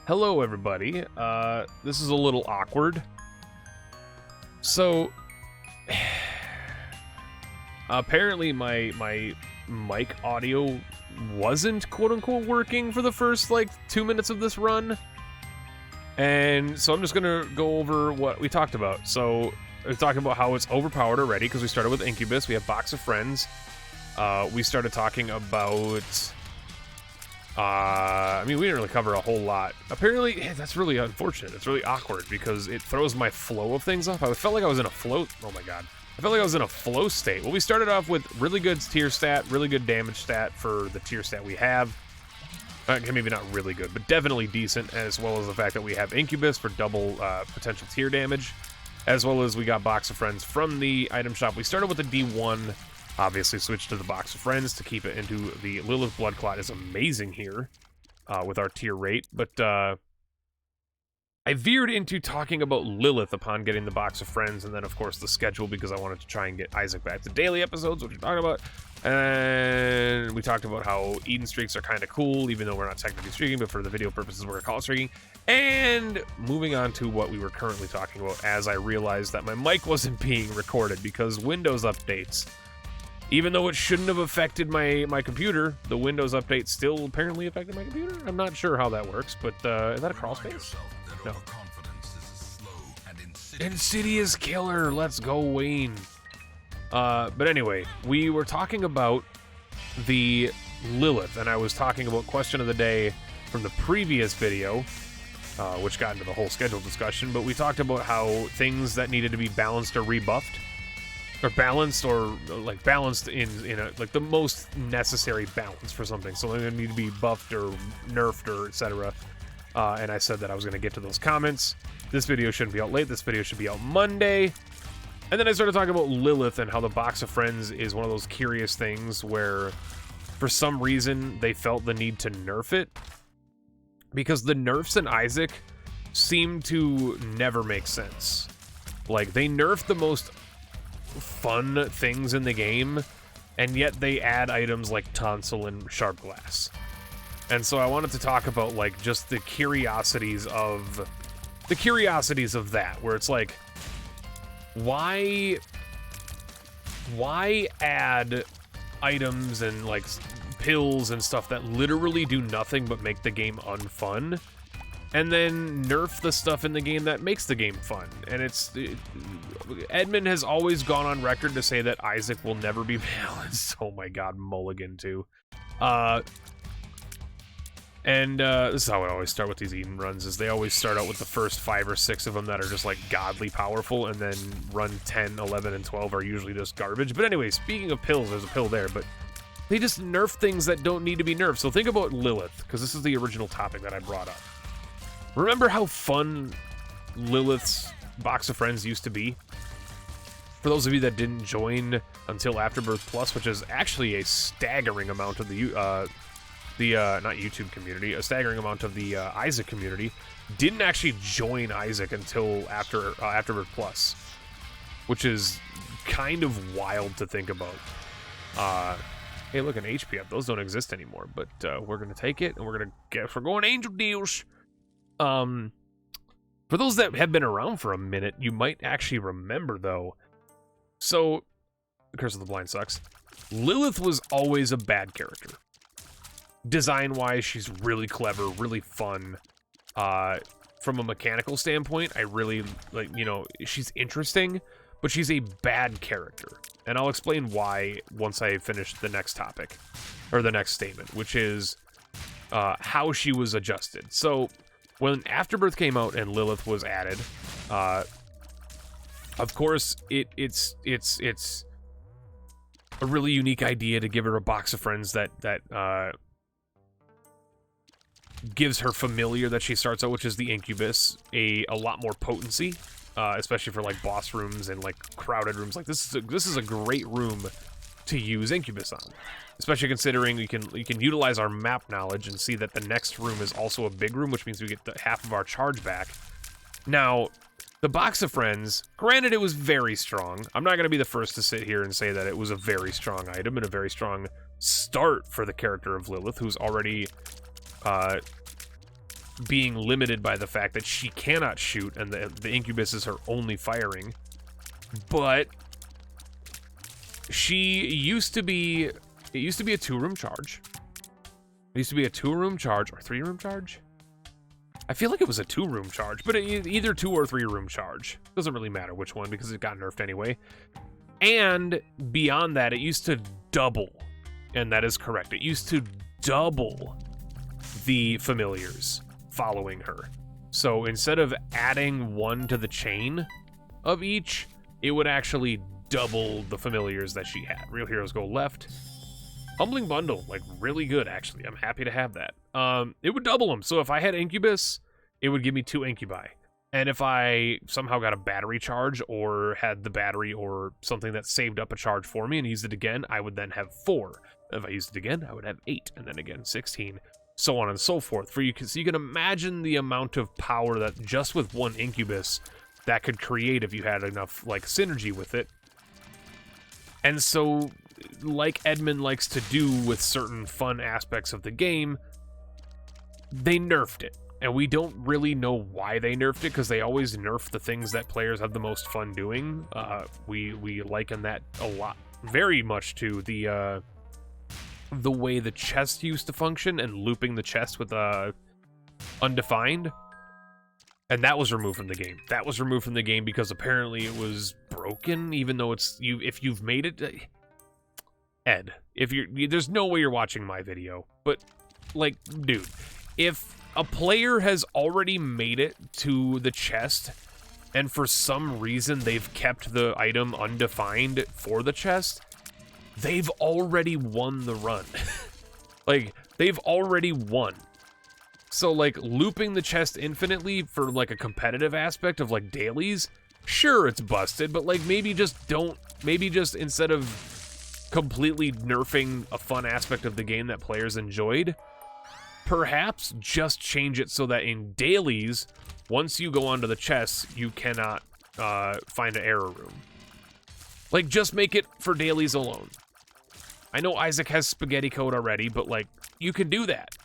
Hello, everybody. This is a little awkward. So, apparently my mic audio wasn't quote-unquote working for the first, 2 minutes of this run. And so I'm just gonna go over what we talked about. So, we're talking about how it's overpowered already, because we started with Incubus, we have Box of Friends. We started talking about... I mean, we didn't really cover a whole lot. Apparently, that's really unfortunate. It's really awkward because it throws my flow of things off. I felt like I was in a flow... Oh my god. I felt like I was in a flow state. Well, we started off with really good tier stat, really good damage stat for the tier stat we have. Maybe not really good, but definitely decent, as well as the fact that we have Incubus for double potential tier damage, as well as we got Box of Friends from the item shop. We started with the D1, obviously switched to the Box of Friends to keep it into the Lilith Blood Clot is amazing here with our tier rate, but I veered into talking about Lilith upon getting the Box of Friends, and then of course the schedule, because I wanted to try and get Isaac back to daily episodes, which we're talking about. And we talked about how Eden streaks are kind of cool, even though we're not technically streaking, but for the video purposes we're gonna call it streaking. And moving on to what we were currently talking about, as I realized that my mic wasn't being recorded because Windows updates. Even though it shouldn't have affected my computer, the Windows update still apparently affected my computer. I'm not sure how that works, but is that a crawl space? No. Insidious Killer, let's go, Wayne. But anyway, we were talking about the Lilith, and I was talking about question of the day from the previous video, which got into the whole schedule discussion, but we talked about how things that needed to be balanced or rebuffed, or balanced, or balanced in a, the most necessary balance for something. So they're gonna need to be buffed or nerfed or etc. And I said that I was gonna get to those comments. This video shouldn't be out late. This video should be out Monday. And then I started talking about Lilith and how the Box of Friends is one of those curious things where, for some reason, they felt the need to nerf it, because the nerfs in Isaac seem to never make sense. Like, they nerf the most fun things in the game, and yet they add items like Tonsil and Sharp Glass. And so I wanted to talk about just the curiosities of that, where it's like, why add items and pills and stuff that literally do nothing but make the game unfun, and then nerf the stuff in the game that makes the game fun? And Edmund has always gone on record to say that Isaac will never be balanced. Oh my god, Mulligan too. This is how I always start with these Eden runs, is they always start out with the first 5 or 6 of them that are just godly powerful, and then run 10, 11, and 12 are usually just garbage. But anyway, speaking of pills, there's a pill there, but they just nerf things that don't need to be nerfed. So think about Lilith, because this is the original topic that I brought up. Remember how fun Lilith's Box of Friends used to be? For those of you that didn't join until Afterbirth Plus, which is actually a staggering amount of the not YouTube community, a staggering amount of the Isaac community didn't actually join Isaac until after Afterbirth Plus, which is kind of wild to think about. Hey, look, an HP up. Those don't exist anymore, but we're gonna take it, and we're going Angel Deals. For those that have been around for a minute, you might actually remember, though. So, Curse of the Blind sucks. Lilith was always a bad character. Design-wise, she's really clever, really fun. From a mechanical standpoint, I really, she's interesting, but she's a bad character. And I'll explain why once I finish the next topic, or the next statement, which is how she was adjusted. So, when Afterbirth came out and Lilith was added, of course, it's a really unique idea to give her a Box of Friends that gives her familiar that she starts out, which is the Incubus, a lot more potency, especially for boss rooms and crowded rooms. This is a great room to use Incubus on, especially considering you can utilize our map knowledge and see that the next room is also a big room, which means we get half of our charge back. Now, the Box of Friends, granted, it was very strong. I'm not going to be the first to sit here and say that it was a very strong item and a very strong start for the character of Lilith, who's already being limited by the fact that she cannot shoot and the incubus is her only firing. But she used to be, it used to be a 2-room charge. It used to be a 2-room charge or 3-room charge. I feel like it was a 2-room charge, but either 2 or 3-room charge. Doesn't really matter which one because it got nerfed anyway. And beyond that, it used to double, and that is correct. It used to double the familiars following her. So instead of adding 1 to the chain of each, it would actually double the familiars that she had. Real heroes go left. Humbling bundle, like really good actually. I'm happy to have that. It would double them. So if I had incubus, it would give me 2 incubi. And if I somehow got a battery charge or had the battery or something that saved up a charge for me and used it again, I would then have 4. If I used it again, I would have 8, and then again 16, so on and so forth. So you can imagine the amount of power that just with 1 incubus that could create if you had enough like synergy with it. And so, like Edmund likes to do with certain fun aspects of the game, they nerfed it. And we don't really know why they nerfed it, because they always nerf the things that players have the most fun doing. We liken that a lot, very much to the way the chest used to function and looping the chest with undefined. And that was removed from the game. That was removed from the game because apparently it was broken, even though it's if you've made it. Ed, there's no way you're watching my video, but like, dude, if a player has already made it to the chest and for some reason they've kept the item undefined for the chest, they've already won the run. Like, they've already won. So, like, looping the chest infinitely for, like, a competitive aspect of, like, dailies, sure, it's busted, but, like, maybe just instead of completely nerfing a fun aspect of the game that players enjoyed, perhaps just change it so that in dailies, once you go onto the chest, you cannot find an error room. Like, just make it for dailies alone. I know Isaac has spaghetti code already, but, like, you can do that.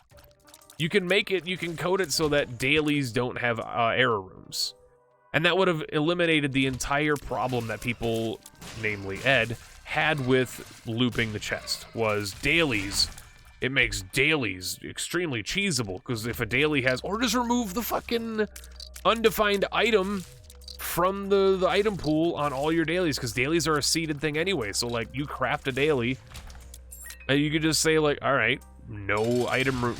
You can make it, you can code it so that dailies don't have error rooms. And that would have eliminated the entire problem that people, namely Ed, had with looping the chest, was dailies. It makes dailies extremely cheesable, because if a daily has, or just remove the fucking undefined item from the item pool on all your dailies, because dailies are a seeded thing anyway. So, like, you craft a daily, and you could just say, like, all right, no item,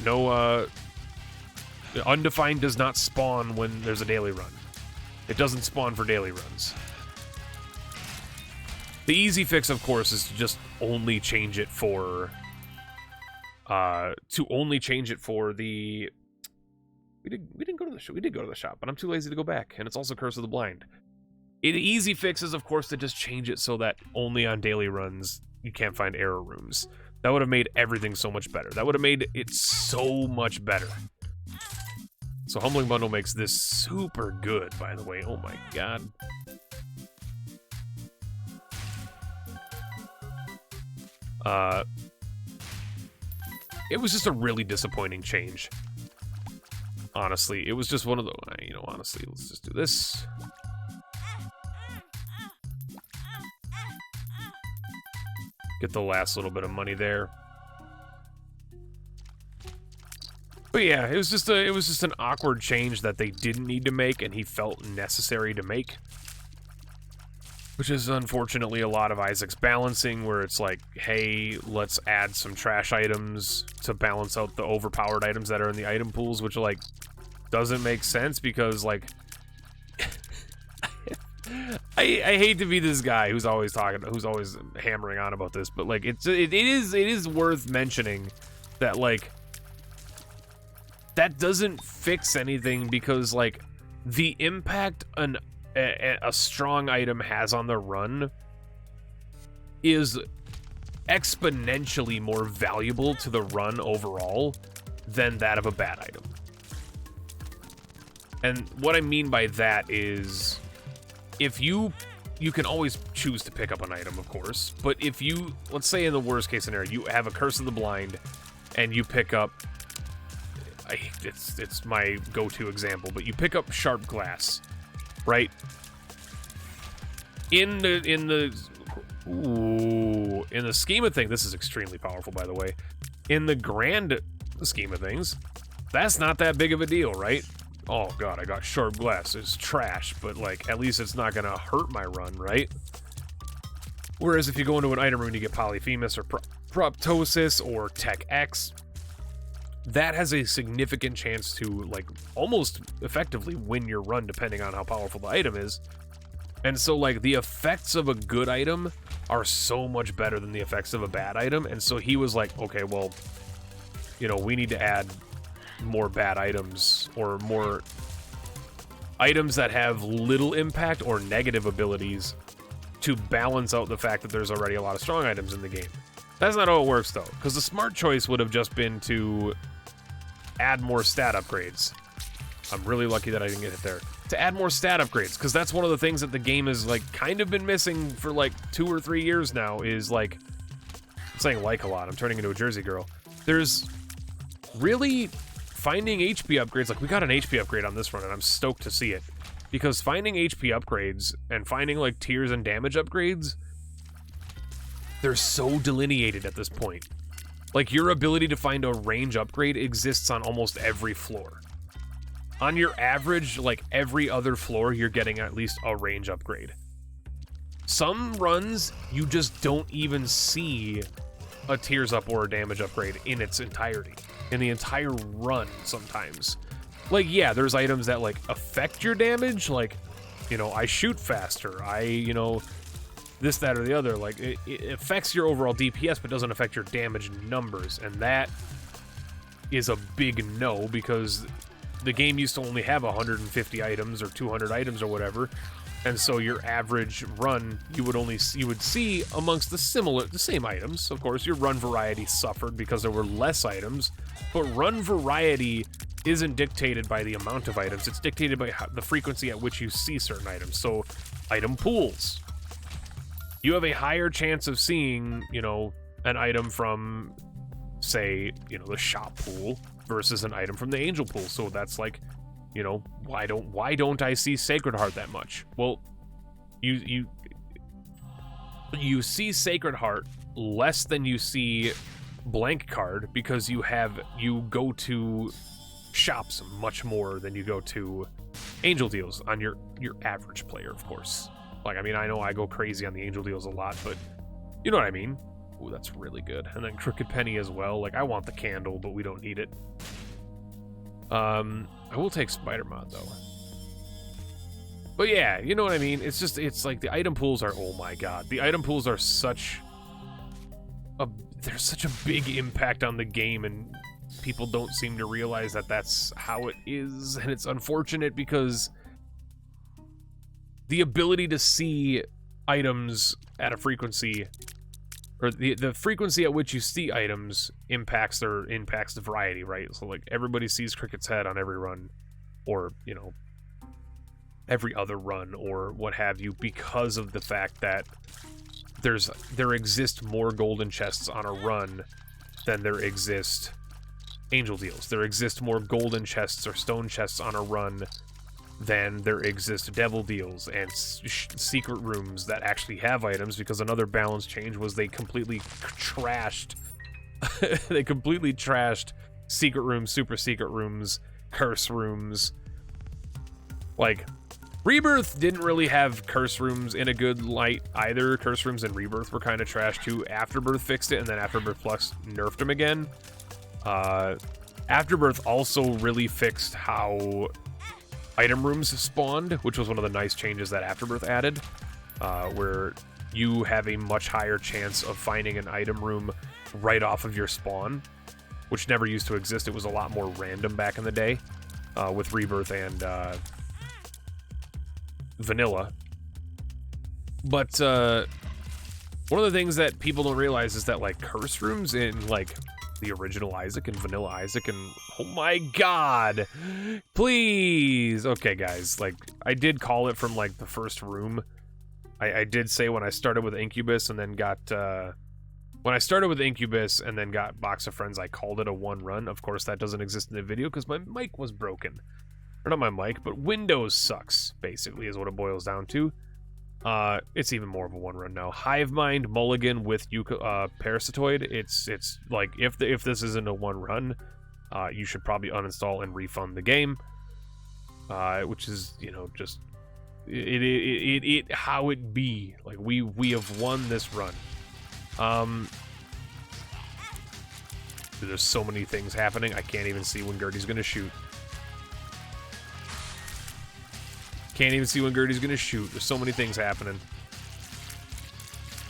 undefined does not spawn when there's a daily run. It doesn't spawn for daily runs. The easy fix, of course, is to just only change it for, the... We didn't go to the shop. We did go to the shop, but I'm too lazy to go back, and it's also Curse of the Blind. The easy fix is, of course, to just change it so that only on daily runs you can't find error rooms. That would have made everything so much better. That would have made it so much better. So Humbling Bundle makes this super good, by the way. Oh my god. It was just a really disappointing change. Honestly, it was just one of the, honestly, let's just do this. Get the last little bit of money there. But yeah, it was just an awkward change that they didn't need to make and he felt necessary to make. Which is unfortunately a lot of Isaac's balancing, where it's like, hey, let's add some trash items to balance out the overpowered items that are in the item pools, which, like, doesn't make sense because, like, I hate to be this guy who's always hammering on about this, but, like, it is worth mentioning that, like, that doesn't fix anything because, like, the impact a strong item has on the run is exponentially more valuable to the run overall than that of a bad item. And what I mean by that is, if you can always choose to pick up an item, of course, but if you, let's say in the worst case scenario, you have a Curse of the Blind and you pick up it's my go-to example, but you pick up sharp glass, right? In the scheme of things, this is extremely powerful, by the way. In the grand scheme of things, that's not that big of a deal, right? Oh god, I got sharp glass. It's trash, but like at least it's not gonna hurt my run, right? Whereas if you go into an item room and you get Polyphemus or Proptosis or Tech X, that has a significant chance to like almost effectively win your run depending on how powerful the item is. And so like the effects of a good item are so much better than the effects of a bad item. And so he was like, okay, well, you know, we need to add more bad items or more items that have little impact or negative abilities to balance out the fact that there's already a lot of strong items in the game. That's not how it works though, because the smart choice would have just been to add more stat upgrades. I'm really lucky that I didn't get hit there. To add more stat upgrades, because that's one of the things that the game has like kind of been missing for like 2 or 3 years now, is like, I'm saying like a lot, I'm turning into a Jersey girl. There's really finding HP upgrades, like we got an HP upgrade on this run and I'm stoked to see it. Because finding HP upgrades and finding like tiers and damage upgrades, they're so delineated at this point. Like your ability to find a range upgrade exists on almost every floor. On your average, like every other floor, you're getting at least a range upgrade. Some runs, you just don't even see a tiers up or a damage upgrade in its entirety. In the entire run, sometimes. Like, yeah, there's items that, like, affect your damage. Like, you know, I shoot faster. You know, this, that, or the other. Like, it affects your overall DPS, but doesn't affect your damage numbers. And that is a big no, because the game used to only have 150 items or 200 items or whatever, and so your average run you would see amongst the same items. Of course, your run variety suffered because there were less items, but run variety isn't dictated by the amount of items, it's dictated by the frequency at which you see certain items. So item pools, you have a higher chance of seeing, you know, an item from, say, you know, the shop pool versus an item from the angel pool. So that's like, you know, why don't I see Sacred Heart that much? Well, you see Sacred Heart less than you see Blank Card, because you go to shops much more than you go to angel deals on your average player, of course. Like, I mean, I know I go crazy on the angel deals a lot, but you know what I mean. Ooh, that's really good. And then Crooked Penny as well. Like, I want the candle, but we don't need it. I will take Spider Mod though. But yeah, you know what I mean? It's just, it's like the item pools are, oh my god. The item pools are there's such a big impact on the game, and people don't seem to realize that that's how it is. And it's unfortunate because the ability to see items at a frequency, or the frequency at which you see items impacts the variety, right? So like everybody sees Cricket's head on every run, or, you know, every other run or what have you, because of the fact that there exist more golden chests on a run than there exist angel deals. There exist more golden chests or stone chests on a run than there exist devil deals and secret rooms that actually have items, because another balance change was they completely trashed secret rooms, super secret rooms, curse rooms. Like, Rebirth didn't really have curse rooms in a good light either. Curse rooms in Rebirth were kind of trash too. Afterbirth fixed it, and then Afterbirth Plus nerfed them again. Afterbirth also really fixed how item rooms spawned, which was one of the nice changes that Afterbirth added, where you have a much higher chance of finding an item room right off of your spawn, which never used to exist. It was a lot more random back in the day with Rebirth and Vanilla. But one of the things that people don't realize is that, like, curse rooms in, like, the original Isaac and Vanilla Isaac, and oh my god, please. Okay, guys, like, I did call it from, like, the first room. I did say when I started with Incubus and then got When I started with Incubus and then got Box of Friends, I called it a one run. Of course, that doesn't exist in the video because my mic was broken. Or not my mic, but Windows sucks, basically, is what it boils down to. It's even more of a one run now. Hivemind, Mulligan with Parasitoid. It's like, if this isn't a one run, you should probably uninstall and refund the game. Which is, you know, just it how it be. Like, we have won this run. There's so many things happening. I can't even see when Gertie's gonna shoot. Can't even see when Gertie's gonna shoot. There's so many things happening.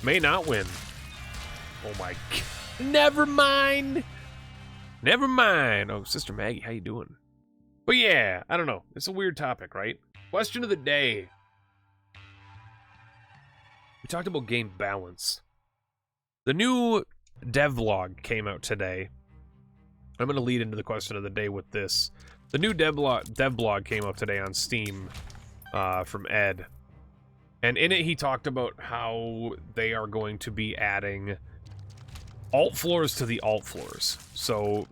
May not win. Oh my god. Never mind. Never mind. Oh, Sister Maggie, how you doing? But yeah, I don't know. It's a weird topic, right? Question of the day. We talked about game balance. The new devlog came out today. I'm going to lead into the question of the day with this. The new devlog came up today on Steam from Ed. And in it, he talked about how they are going to be adding alt floors to the alt floors. So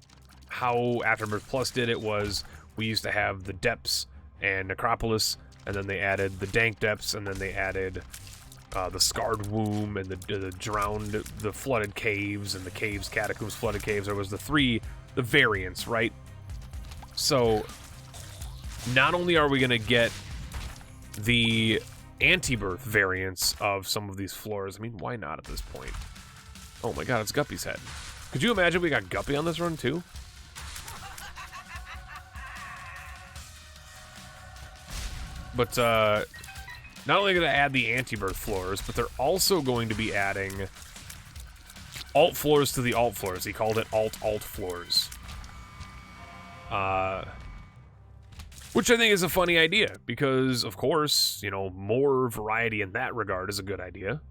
how Afterbirth Plus did it was we used to have the depths and Necropolis, and then they added the dank depths, and then they added the scarred womb and the drowned, the flooded caves, and the caves, catacombs, flooded caves. There was the variants, right? So not only are we going to get the anti-birth variants of some of these floors, I mean, why not at this point? Oh my god, it's Guppy's head. Could you imagine we got Guppy on this run too? But not only going to add the anti-birth floors, but they're also going to be adding alt floors to the alt floors. He called it alt floors. Which I think is a funny idea, because, of course, you know, more variety in that regard is a good idea.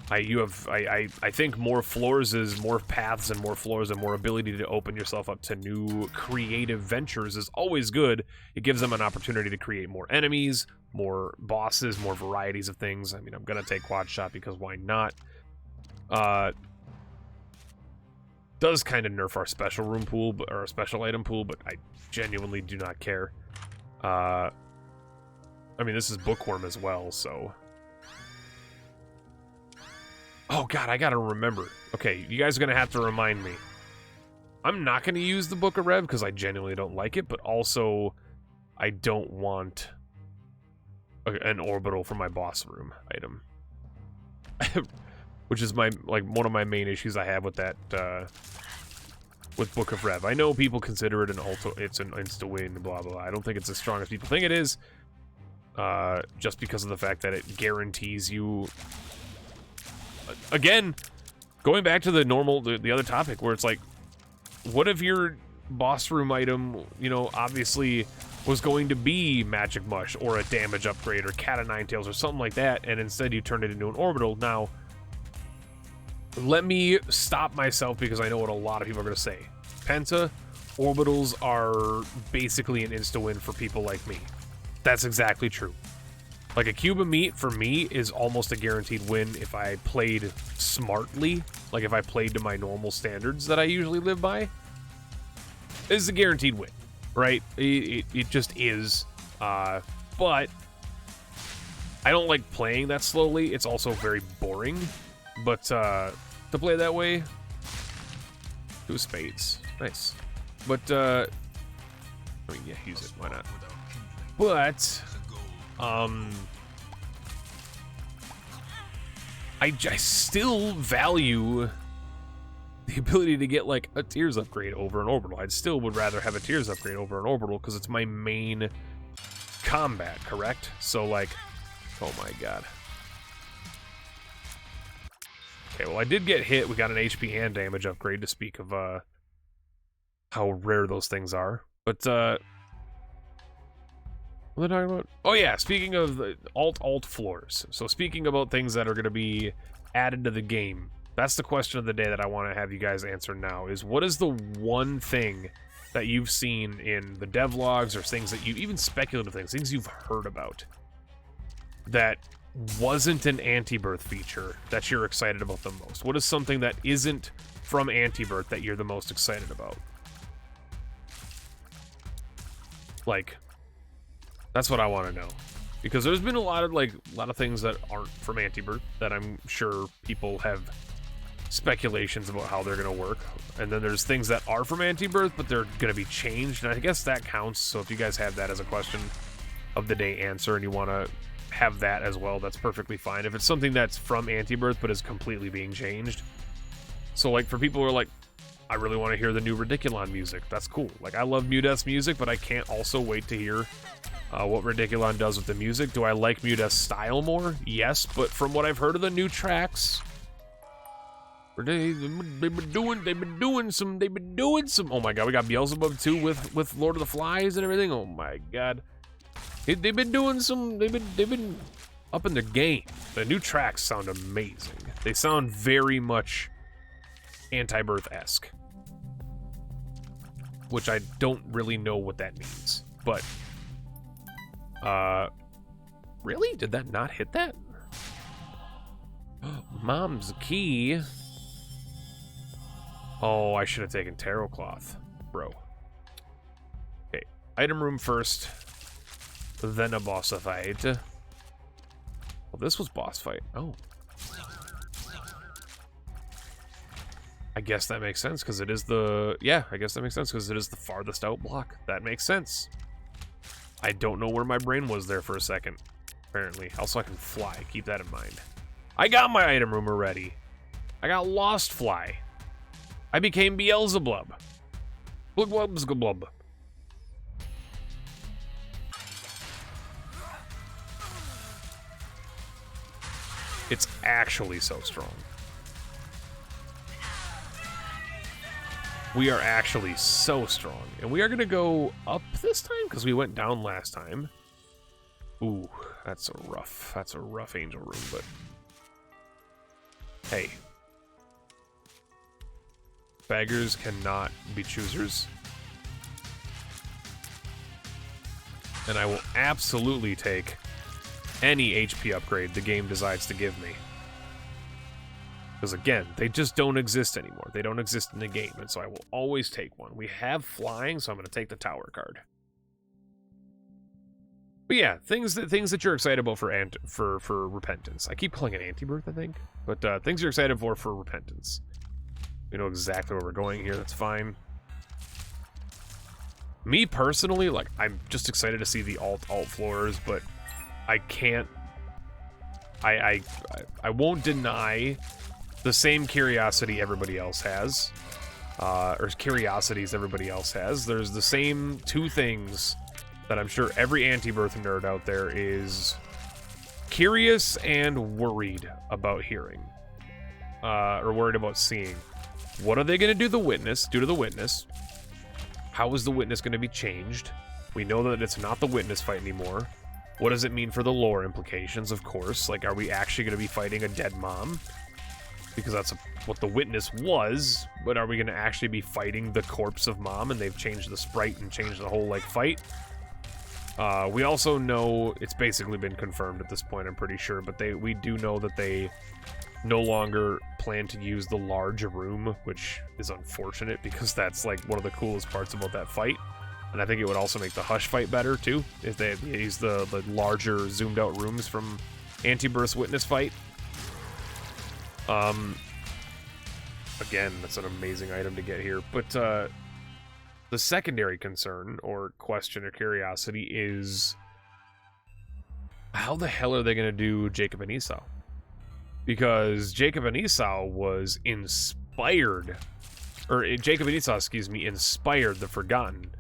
I think more floors is more paths and more floors and more ability to open yourself up to new creative ventures is always good. It gives them an opportunity to create more enemies, more bosses, more varieties of things. I mean, I'm gonna take Quad Shot because why not? Does kind of nerf our special room pool, or our special item pool, but I genuinely do not care. I mean, this is Bookworm as well, so... Oh god, I gotta remember. Okay, you guys are gonna have to remind me. I'm not gonna use the Book of Rev because I genuinely don't like it, but also I don't want an orbital for my boss room item. Which is one of my main issues I have with that with Book of Rev. I know people consider it an insta-win, blah blah blah. I don't think it's as strong as people think it is. Just because of the fact that it guarantees you. Again, going back to the other topic where it's like, what if your boss room item, you know, obviously was going to be Magic Mush or a damage upgrade or Cat of Nine Tails or something like that, and instead you turned it into an orbital. Now, let me stop myself because I know what a lot of people are going to say. Penta, orbitals are basically an insta-win for people like me. That's exactly true. Like, a cube of meat, for me, is almost a guaranteed win if I played smartly. Like, if I played to my normal standards that I usually live by. It's a guaranteed win, right? It just is. But I don't like playing that slowly. It's also very boring. But to play that way, two spades. Nice. But, I mean, yeah, use it. Why not? But... I still value the ability to get, like, a Tears upgrade over an orbital. I still would rather have a Tears upgrade over an orbital because it's my main combat, correct? So, like, oh my god. Okay, well, I did get hit. We got an HP and damage upgrade to speak of, how rare those things are. But, what am I talking about? Oh yeah, speaking of the alt floors. So speaking about things that are going to be added to the game, that's the question of the day that I want to have you guys answer now, is what is the one thing that you've seen in the devlogs or things that you, even speculative things you've heard about, that wasn't an Afterbirth feature that you're excited about the most? What is something that isn't from Afterbirth that you're the most excited about? Like, that's what I want to know. Because there's been a lot of things that aren't from Afterbirth that I'm sure people have speculations about how they're going to work. And then there's things that are from Afterbirth, but they're going to be changed. And I guess that counts. So if you guys have that as a question of the day answer and you want to have that as well, that's perfectly fine. If it's something that's from Afterbirth but is completely being changed. So like for people who are like, I really want to hear the new Ridiculon music, that's cool. Like I love Mudeth's music, but I can't also wait to hear what Ridiculon does with the music. Do I like Mudeth's style more? Yes, but from what I've heard of the new tracks, they've been doing some. Oh my god, we got Beelzebub too with Lord of the Flies and everything. Oh my god, they've been doing some. They've been up in their game. The new tracks sound amazing. They sound very much Anti-Birth-esque, which I don't really know what that means, but really? Did that not hit that? Mom's key. Oh, I should have taken Tarot Cloth, bro. Okay, item room first, then a boss fight. Well, this was boss fight. Oh. I guess that makes sense, because it is the... Yeah, I guess that makes sense, because it is the farthest out block. That makes sense. I don't know where my brain was there for a second, apparently. Also, I can fly. Keep that in mind. I got my item room already. I got Lost Fly. I became Beelzebub. Blub. It's actually so strong. We are actually so strong. And we are going to go up this time because we went down last time. Ooh, that's a rough angel room, but hey. Beggars cannot be choosers. And I will absolutely take any HP upgrade the game decides to give me. Because again, they just don't exist anymore. They don't exist in the game, and so I will always take one. We have flying, so I'm going to take the tower card. But yeah, things that you're excited about for Repentance. I keep calling it Afterbirth, I think, but things you're excited for Repentance. We know exactly where we're going here. That's fine. Me personally, like, I'm just excited to see the alt floors, but I can't. I won't deny the same curiosity everybody else has, or curiosities everybody else has. There's the same two things that I'm sure every Afterbirth nerd out there is curious and worried about hearing, or worried about seeing. What are they going to do to the Witness? How is the Witness going to be changed? We know that it's not the Witness fight anymore. What does it mean for the lore implications, of course? Like, are we actually going to be fighting a dead mom? Because that's what the Witness was, but are we going to actually be fighting the corpse of Mom, and they've changed the sprite and changed the whole, like, fight? We also know, it's basically been confirmed at this point, I'm pretty sure, but we do know that they no longer plan to use the large room, which is unfortunate, because that's, like, one of the coolest parts about that fight. And I think it would also make the Hush fight better, too, if they use the larger, zoomed-out rooms from Afterbirth's Witness fight. Again, that's an amazing item to get here. But the secondary concern, or question, or curiosity is, how the hell are they going to do Jacob and Esau? Because Jacob and Esau was inspired, or Jacob and Esau, excuse me, inspired the Forgotten.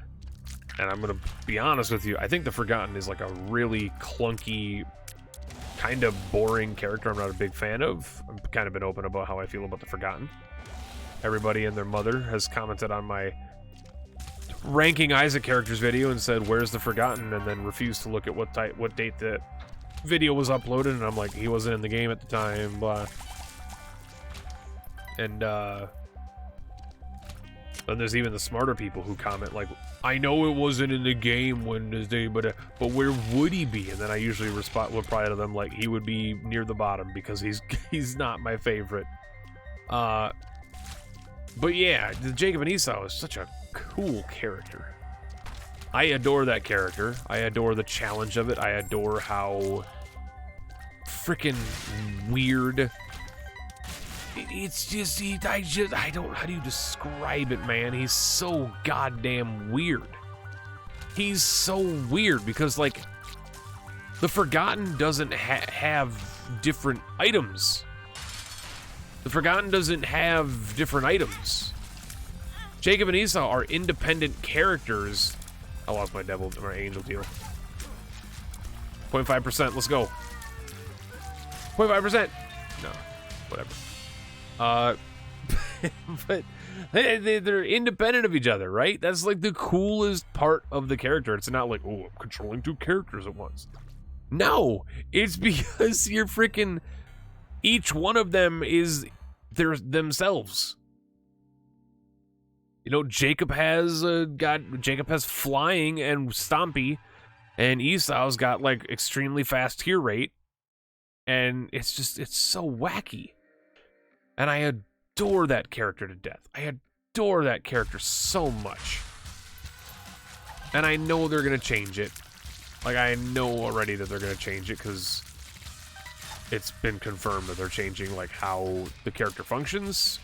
And I'm going to be honest with you, I think the Forgotten is like a really clunky, kind of boring character I'm not a big fan of. I've kind of been open about how I feel about the Forgotten. Everybody and their mother has commented on my ranking Isaac characters video and said, where's the Forgotten? And then refused to look at what date the video was uploaded, and I'm like, he wasn't in the game at the time, blah. And then there's even the smarter people who comment, like, I know it wasn't in the game Wednesday, but where would he be? And then I usually reply to them like he would be near the bottom because he's not my favorite. But yeah, the Jacob and Esau is such a cool character. I adore that character. I adore the challenge of it. I adore how freaking weird. It's just, I don't, how do you describe it, man? He's so goddamn weird. He's so weird because, like, the Forgotten doesn't have different items. The Forgotten doesn't have different items. Jacob and Esau are independent characters. I lost my angel deal. 0.5%, let's go. 0.5%. No, whatever. But they're independent of each other, right? That's like the coolest part of the character. It's not like, oh, I'm controlling two characters at once. No, it's because you're freaking, each one of them is themselves. You know, Jacob has flying and stompy, and Esau's got like extremely fast tear rate, and it's so wacky. And I adore that character to death. I adore that character so much. And I know they're going to change it. Like, I know already that they're going to change it because it's been confirmed that they're changing, like, how the character functions.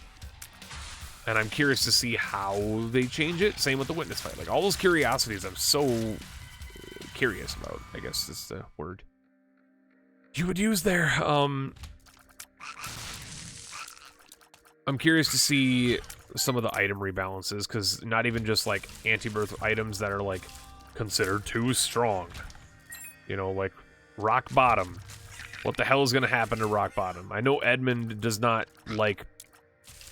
And I'm curious to see how they change it. Same with the witness fight. Like, all those curiosities I'm so curious about, I guess is the word you would use there. I'm curious to see some of the item rebalances, because not even just like anti-birth items that are like considered too strong. You know, like rock bottom. What the hell is going to happen to rock bottom? I know Edmund does not like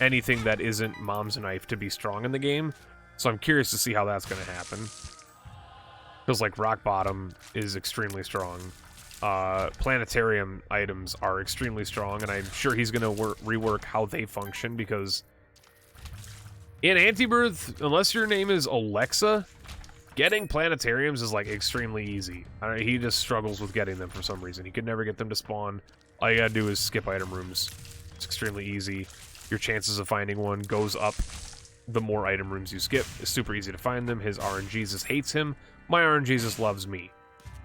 anything that isn't mom's knife to be strong in the game, so I'm curious to see how that's going to happen. Because like rock bottom is extremely strong. Planetarium items are extremely strong, and I'm sure he's gonna rework how they function, because in Antibirth, unless your name is Alexa, getting planetariums is like extremely easy. He just struggles with getting them for some reason. He could never get them to spawn. All you gotta do is skip item rooms. It's extremely easy. Your chances of finding one goes up the more item rooms you skip. It's super easy to find them. His RNGesus hates him. My RNGesus loves me.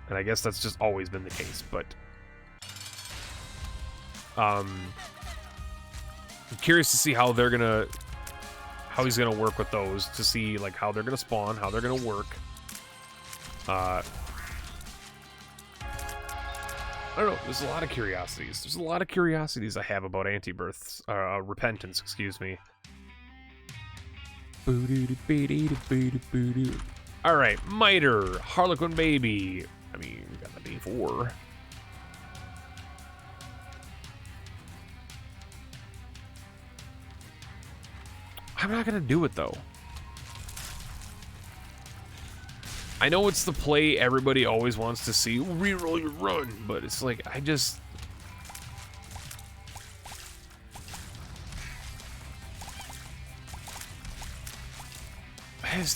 And I guess that's just always been the case, but I'm curious to see how he's gonna work with those, to see like how they're gonna spawn, how they're gonna work. I don't know, there's a lot of curiosities. There's a lot of curiosities I have about Antibirth's repentance, excuse me. Alright, Miter, Harlequin Baby. I mean, we got the D4. I'm not gonna do it though. I know it's the play everybody always wants to see, reroll your run, but it's like, I just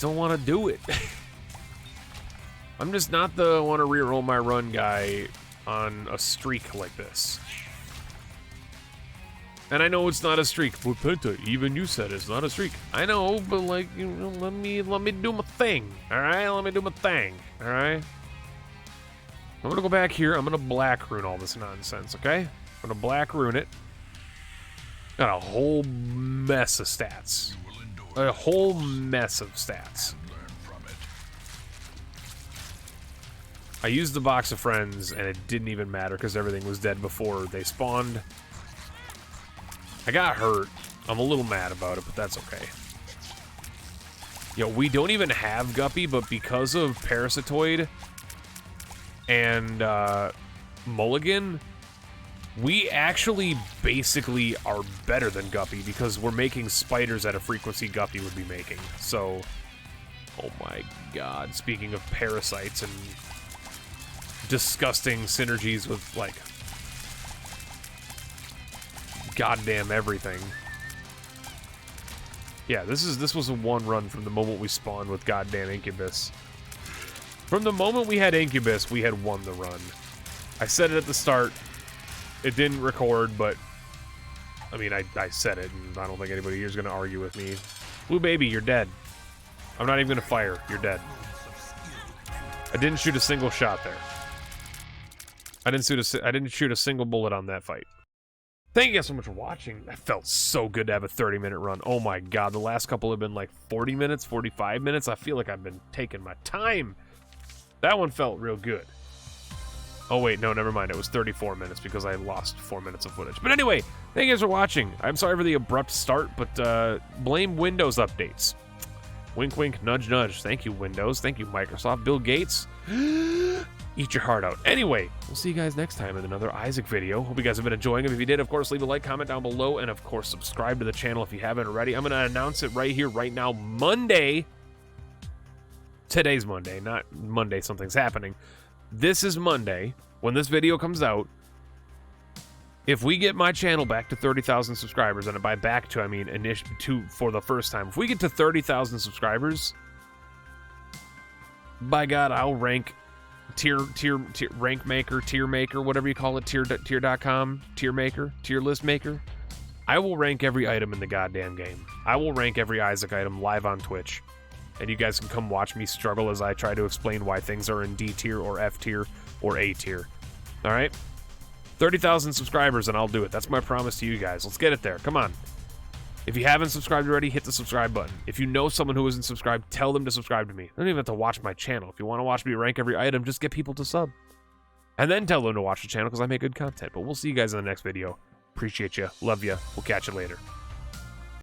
don't want to do it. I'm just not the want to reroll my run guy on a streak like this. And I know it's not a streak. But Penta, even you said it's not a streak. I know, but like, you know, let me do my thing. Alright? Let me do my thing. Alright? I'm gonna go back here. I'm gonna black rune all this nonsense, okay? I'm gonna black rune it. Got a whole mess of stats. A whole mess of stats. I used the box of friends, and it didn't even matter because everything was dead before they spawned. I got hurt. I'm a little mad about it, but that's okay. Yo, we don't even have Guppy, but because of Parasitoid and Mulligan, we actually basically are better than Guppy because we're making spiders at a frequency Guppy would be making. So, oh my god, speaking of parasites and disgusting synergies with, like, goddamn everything. Yeah, this was a one run from the moment we spawned with goddamn Incubus. From the moment we had Incubus, we had won the run. I said it at the start. It didn't record, but I mean, I said it, and I don't think anybody here is going to argue with me. Blue baby, you're dead. I'm not even going to fire. You're dead. I didn't shoot a single shot there. I didn't shoot a single bullet on that fight. Thank you guys so much for watching. That felt so good to have a 30-minute run. Oh my god, the last couple have been like 40 minutes, 45 minutes. I feel like I've been taking my time. That one felt real good. Oh wait, no, never mind. It was 34 minutes because I lost 4 minutes of footage. But anyway, thank you guys for watching. I'm sorry for the abrupt start, but blame Windows updates. Wink, wink, nudge, nudge. Thank you, Windows. Thank you, Microsoft. Bill Gates. Eat your heart out. Anyway, we'll see you guys next time in another Isaac video. Hope you guys have been enjoying them. If you did, of course, leave a like, comment down below, and of course, subscribe to the channel if you haven't already. I'm going to announce it right here, right now, Monday. Today's Monday, not Monday something's happening. This is Monday, when this video comes out. If we get my channel back to 30,000 subscribers, and by back to, I mean for the first time, if we get to 30,000 subscribers, by God, I'll rank rank maker, tier maker, whatever you call it, tier.com, tier maker, tier list maker. I will rank every item in the goddamn game. I will rank every Isaac item live on Twitch. And you guys can come watch me struggle as I try to explain why things are in D tier or F tier or A tier. All right? 30,000 subscribers and I'll do it. That's my promise to you guys. Let's get it there. Come on. If you haven't subscribed already, hit the subscribe button. If you know someone who isn't subscribed, tell them to subscribe to me. You don't even have to watch my channel. If you want to watch me rank every item, just get people to sub. And then tell them to watch the channel because I make good content. But we'll see you guys in the next video. Appreciate you. Love you. We'll catch you later.